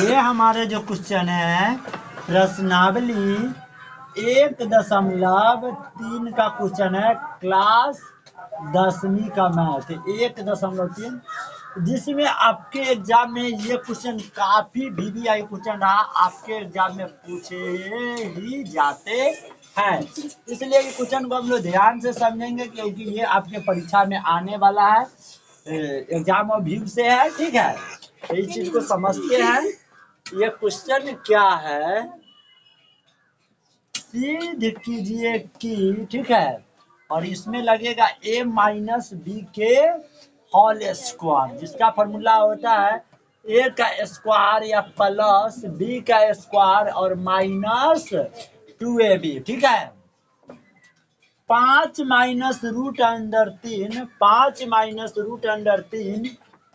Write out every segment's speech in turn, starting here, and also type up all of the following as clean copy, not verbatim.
ये हमारे जो क्वेश्चन है प्रश्नावली 1.3 का क्वेश्चन है, क्लास 10वीं का मैथ 1.3, जिसमें आपके एग्जाम में ये क्वेश्चन काफी वीवीआई क्वेश्चन रहा, आपके एग्जाम में पूछे ही जाते हैं। इसलिए ये क्वेश्चन को हम लोग ध्यान से समझेंगे, क्योंकि ये आपके परीक्षा में आने वाला है, एग्जाम व्यू से है। ठीक है, तो इस चीज को समझते हैं। ये क्वेश्चन क्या है, सिद्ध कीजिए कि, ठीक है, और इसमें लगेगा a माइनस बी के होल स्क्वायर, जिसका फॉर्मूला होता है a का स्क्वायर या प्लस b का स्क्वायर और माइनस 2ab। ठीक है, 5 minus root under 3, 5 minus root under 3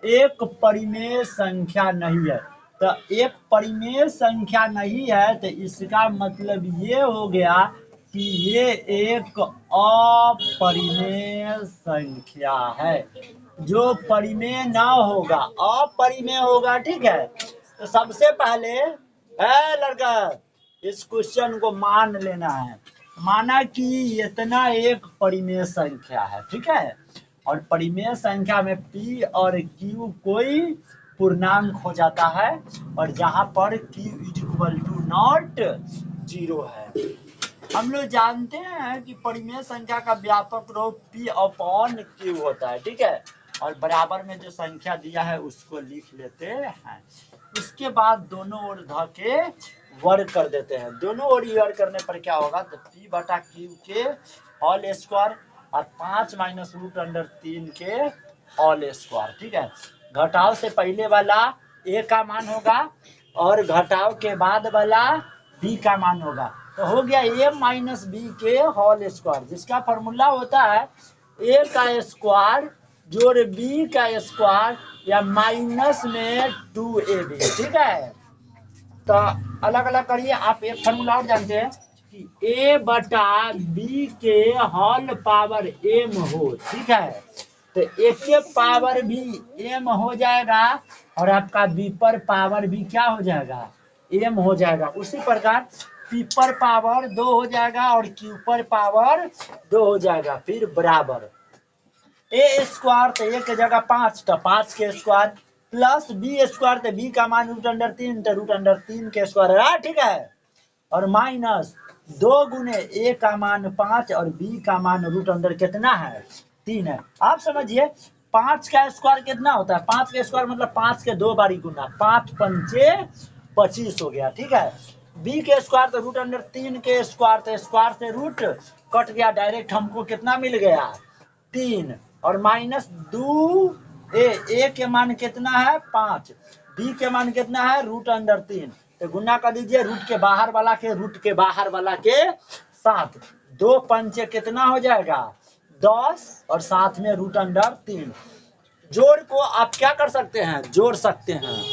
एक परिमेय संख्या नहीं है। तो एक परिमेय संख्या नहीं है, तो इसका मतलब ये हो गया कि ये एक अपरिमेय संख्या है, जो परिमेय ना होगा, अपरिमेय होगा। ठीक है, तो सबसे पहले है लड़का, इस क्वेश्चन को मान लेना है, माना कि इतना एक परिमेय संख्या है। ठीक है, और परिमेय संख्या में p और q कोई पूर्णांक हो जाता है, और जहां पर q इक्वल टू नॉट 0 है। हम लोग जानते हैं कि परिमेय संख्या का व्यापक रूप p अपॉन q होता है। ठीक है, और बराबर में जो संख्या दिया है उसको लिख लेते हैं। उसके बाद दोनों ओर ध के वर्ग कर देते हैं। दोनों ओर वर्ग करने पर क्या होगा, तो p बटा q के होल स्क्वायर और 5 माइनस रूट अंडर 3 के होल स्क्वायर। ठीक है, घटाव से पहले वाला a का मान होगा और घटाव के बाद वाला b का मान होगा, तो हो गया a माइनस बी के होल स्क्वायर, जिसका फॉर्मूला होता है a का स्क्वायर जोड़ b का स्क्वायर या माइनस में 2ab। ठीक है, तो अलग अलग करिए। आप एक फॉर्मूला और जानते हैं कि a बटा b के होल पावर m हो। ठीक है, तो a के पावर भी m हो जाएगा और आपका b पर पावर भी क्या हो जाएगा, m हो जाएगा। उसी प्रकार p पर पावर 2 हो जाएगा और q पर पावर 2 हो जाएगा। फिर बराबर a स्क्वायर, तो a के जगह 5, तो 5 के स्क्वायर प्लस b स्क्वायर, तो b का मान रूट अंडर 3, तो रूट अंडर 3 के स्क्वायर है। ठीक है, और माइनस 2 गुने a का मान 5 और b का मान रूट अंडर कितना है, 3 है। आप समझिए 5 का स्क्वायर कितना होता है, 5 का स्क्वायर मतलब 5 के 2 बारी गुना, 5 पंचे 25 हो गया। ठीक है, b के स्क्वायर तो रूट अंडर 3 के स्क्वायर, तो स्क्वायर से रूट कट गया, डायरेक्ट हमको कितना मिल गया, 3, और माइनस 2 a के मान कितना है 5, b के मान कितना है रूट अंडर 3, तो गुना कर दीजिए रूट के बाहर वाला के रूट के बाहर वाला के साथ, 2 पंचे कितना हो जाएगा 10 और साथ में रूट अंडर 3। जोड़ को आप क्या कर सकते हैं, जोड़ सकते हैं।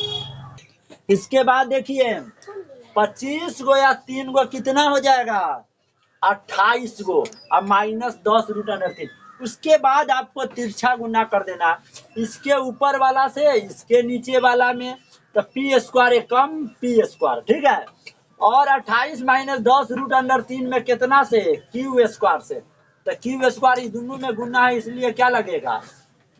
इसके बाद देखिए 25 गो या 3 गो कितना हो जाएगा 28 गो, अब माइनस 10 रूट अंडर 3। उसके बाद आपको तिरछा गुना कर देना, इसके ऊपर वाला से इसके नीचे वाला में, तो पी स्क्वायर कम पी स्क्वायर। ठीक है, और 28 माइनस 10 रूट अंडर 3 में कितना से, क्यू स्क्वायर से, तो क्यू स्क्वायर इस दोनों में गुना है, इसलिए क्या लगेगा,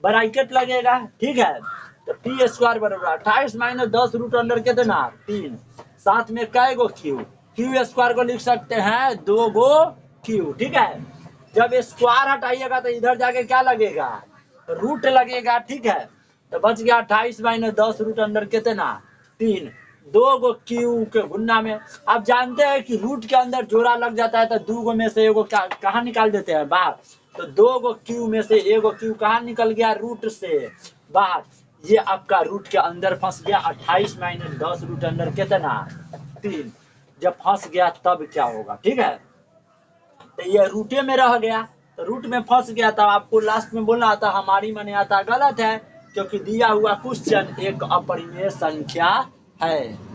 ब्रैकेट लगेगा। ठीक है, तो पी स्क्वायर बराबर 28 माइनस 10 रूट अंडर कितना 3, साथ में कै गो क्यू, क्यू स्क्वायर को लिख सकते हैं 2 गो क्यू। ठीक है, जब स्क्वायर हटाइएगा तो इधर जाके क्या लगेगा, रूट लगेगा। ठीक है, तो बच गया 28 माइनस 10 रूट अंडर कितना 3, 2 गो क्यू के गुना में। आप जानते हैं कि रूट के अंदर जोड़ा लग जाता है, तो 2 गो में से एगो कहाँ निकाल देते हैं बाहर, तो 2 गो क्यू में से एगो क्यू कहाँ निकल गया, रूट से बाहर, ये आपका रूट के अंदर फंस गया। 28 माइनस 10 रूट अंडर कितना 3, जब फंस गया तब क्या होगा। ठीक है, तो ये रूटे में रह गया, तो रूट में फंस गया, तब आपको लास्ट में बोलना था हमारी मन आता गलत है, क्योंकि दिया हुआ क्वेश्चन एक अपरिमेय संख्या है।